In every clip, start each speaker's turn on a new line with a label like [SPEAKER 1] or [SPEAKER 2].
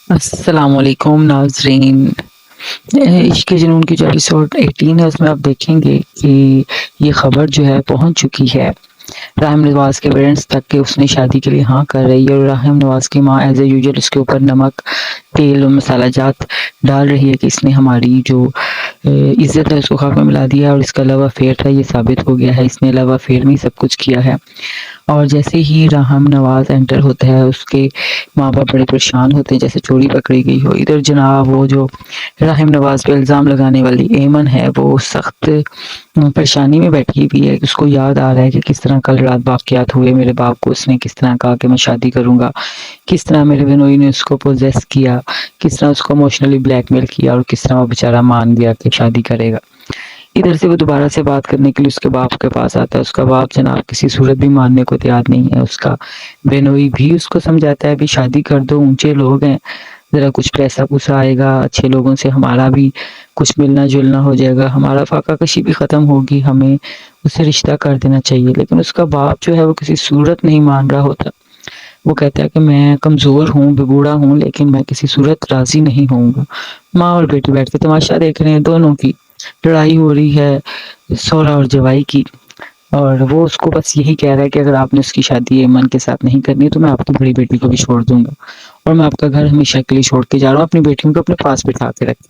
[SPEAKER 1] السلام علیکم ناظرین، عشق کے جنون کی جو ایپیسوڈ 18 ہے اس میں آپ دیکھیں گے کہ یہ خبر جو ہے پہنچ چکی ہے راہم نواز کے پیرنٹس تک کہ اس نے شادی کے لیے ہاں کر رہی ہے، اور راہم نواز کی ماں ایز اے یوزول اس کے اوپر نمک تیل اور مسالہ جات ڈال رہی ہے کہ اس نے ہماری جو عزت ہے اس کو خاک میں ملا دیا، اور اس کا لو افیئر تھا یہ ثابت ہو گیا ہے، اس نے لو افیئر میں ہی سب کچھ کیا ہے۔ اور جیسے ہی راہم نواز انٹر ہوتا ہے اس کے ماں باپ بڑے پریشان ہوتے ہیں جیسے چوری پکڑی گئی ہو۔ ادھر جناب وہ جو راہم نواز پہ الزام لگانے والی ایمن ہے وہ سخت پریشانی میں بیٹھی ہوئی ہے، اس کو یاد آ رہا ہے کہ کس طرح کل رات واقعات ہوئے، میرے باپ کو اس نے کس طرح کہا کہ میں شادی کروں گا، کس طرح میرے بنوئی نے اس کو پوزیس کیا، کس طرح اس کو ایموشنلی بلیک میل کیا، اور کس طرح وہ بیچارہ مان گیا کہ شادی کرے گا۔ ادھر سے وہ دوبارہ سے بات کرنے کے لیے اس کے باپ کے پاس آتا ہے، اس کا باپ جناب کسی صورت بھی ماننے کو تیار نہیں ہے، اس کا بینوئی بھی اس کو سمجھاتا ہے بھی شادی کر دو، اونچے لوگ ہیں، ذرا کچھ پیسہ پوسا آئے گا، اچھے لوگوں سے ہمارا بھی کچھ ملنا جلنا ہو جائے گا، ہمارا فاقہ کشی بھی ختم ہوگی، ہمیں اس سے رشتہ کر دینا چاہیے۔ لیکن اس کا باپ جو ہے وہ کسی صورت نہیں مان رہا ہوتا، وہ کہتا ہے کہ میں کمزور ہوں، بگوڑا ہوں، لیکن میں کسی صورت راضی نہیں ہوں گا۔ ماں اور بیٹی بیٹھ کے تماشا دیکھ رہے ہیں، دونوں کی لڑائی ہو رہی ہے سوہرا اور جوائی کی، اور وہ اس کو بس یہی کہہ رہا ہے کہ اگر آپ نے اس کی شادی ایمن کے ساتھ نہیں کرنی تو میں آپ کی بڑی بیٹی کو بھی چھوڑ دوں گا، اور میں آپ کا گھر ہمیشہ کے لیے چھوڑ کے جا رہا ہوں، اپنی بیٹیوں کو اپنے پاس بٹھا کے رکھ۔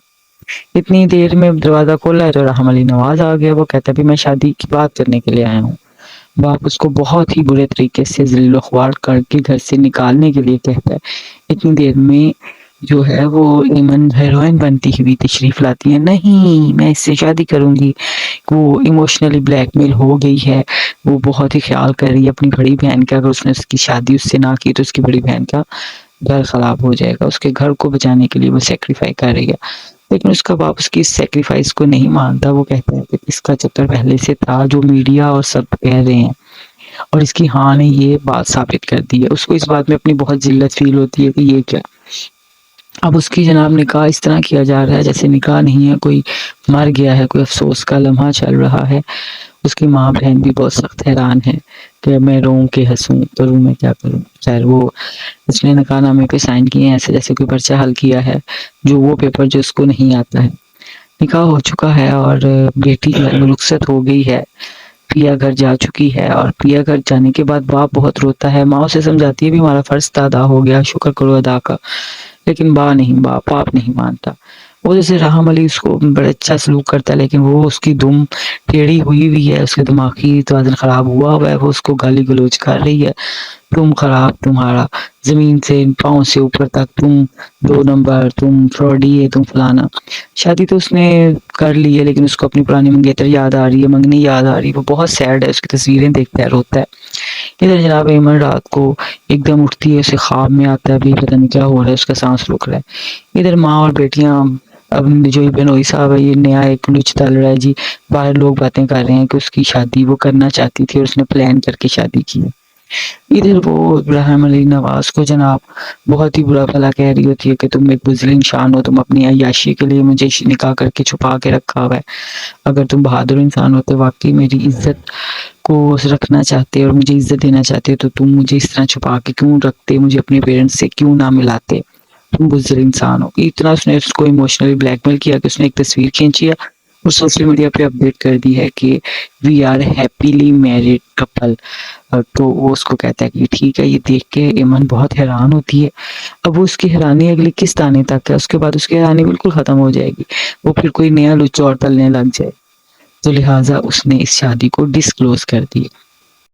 [SPEAKER 1] اتنی دیر میں دروازہ کھولا ہے تو راہم علی نواز آ گیا، وہ کہتا ہے بھی میں شادی کی بات کرنے کے لیے آیا ہوں۔ باپ اس کو بہت ہی برے طریقے سے ذلیل و خوار کر کے گھر سے نکالنے کے لیے کہتا ہے۔ اتنی دیر میں جو ہے وہ ایمن ہیروئن بنتی ہوئی تشریف لاتی ہے، نہیں میں اس سے شادی کروں گی، وہ ایموشنلی بلیک میل ہو گئی ہے، وہ بہت ہی خیال کر رہی ہے اپنی بڑی بہن کا، اگر اس نے اس کی شادی اس سے نہ کی تو اس کی بڑی بہن کا گھر خراب ہو جائے گا، اس کے گھر کو بچانے کے لیے وہ سیکریفائی کر رہی ہے۔ لیکن اس کا باپ اس کی سیکریفائس کو نہیں مانتا، وہ کہتا ہے کہ اس کا چکر پہلے سے تھا، جو میڈیا اور سب کہہ رہے ہیں، اور اس کی ہاں نے یہ بات ثابت کر دی ہے۔ اس کو اس بات میں اپنی بہت ذلت فیل ہوتی ہے کہ یہ کیا، اب اس کی جناب نکاح اس طرح کیا جا رہا ہے جیسے نکاح نہیں ہے، کوئی مر گیا ہے، کوئی افسوس کا لمحہ چل رہا ہے۔ اس کی ماں بہن بھی بہت سخت حیران ہے کہ میں روں کہ ہنسوں، کروں میں کیا کروں۔ خیر وہ اس نے نکاح نامے پہ سائن کیے ہیں ایسے جیسے کوئی پرچہ حل کیا ہے، جو وہ پیپر جو اس کو نہیں آتا ہے۔ نکاح ہو چکا ہے اور بیٹی رخصت ہو گئی ہے، پیا گھر جا چکی ہے، اور پیا گھر جانے کے بعد باپ بہت روتا ہے، ماں اسے سمجھاتی ہے بھی ہمارا فرض تو ادا ہو گیا، شکر کرو ادا کا، لیکن باپ نہیں مانتا۔ وہ جیسے راہم علی اس کو بڑا اچھا سلوک کرتا ہے، لیکن وہ اس کی دم ٹیڑھی ہوئی ہے، اس کے دماغی توازن خراب ہوا ہے، وہ اس کو گالی گلوچ کر رہی ہے، تم خراب، تمہارا زمین سے پاؤں سے اوپر تک تم 2 نمبر، تم فراڈی ہے، تم فلانا۔ شادی تو اس نے کر لی ہے لیکن اس کو اپنی پرانی منگیتر یاد آ رہی ہے، منگنی یاد آ رہی ہے، وہ بہت سیڈ ہے، اس کی تصویریں دیکھتا ہے روتا ہے۔ ادھر جناب ایمن رات کو ایک دم اٹھتی ہے، اسے خواب میں آتا ہے بھی پتہ نہیں کیا ہو رہا ہے، اس کا سانس رک رہا ہے۔ ادھر ماں اور بیٹیاں، اب جو بنوئی صاحب ہے یہ نیا ایک لچ تل رہا ہے جی، باہر لوگ باتیں کر رہے ہیں کہ اس کی شادی وہ کرنا چاہتی تھی اور اس نے پلان کر کے شادی کی ہے۔ ادھر وہ راہم علی نواز کو جناب بہت ہی برا بھلا کہہ رہی ہوتی ہے کہ تم ایک بزدل انسان ہو، تم اپنی عیاشی کے لیے مجھے نکاح کر کے چھپا کے رکھا ہوا ہے، اگر تم بہادر انسان ہوتے، واقعی میری عزت کو رکھنا چاہتے اور مجھے عزت دینا چاہتے تو تم مجھے اس طرح چھپا کے کیوں رکھتے، مجھے اپنے پیرنٹس سے کیوں نہ ملاتے، تم بزدل انسان ہو۔ اتنا اس نے اس کو ایموشنلی بلیک میل کیا کہ اس نے ایک تصویر کھینچی ہے اور سوشل میڈیا پہ اپڈیٹ کر دی ہے کہ we are happily married couple. تو وہ اس کو کہتا ہے کہ ٹھیک ہے۔ یہ دیکھ کے ایمن بہت حیران ہوتی ہے، اب وہ اس کی حیرانی اگلی کس تانے تک ہے، اس کے بعد اس کی حیرانی بالکل ختم ہو جائے گی، وہ پھر کوئی نیا لچ اور تلنے لگ جائے، تو لہٰذا اس نے اس شادی کو ڈسکلوز کر دی۔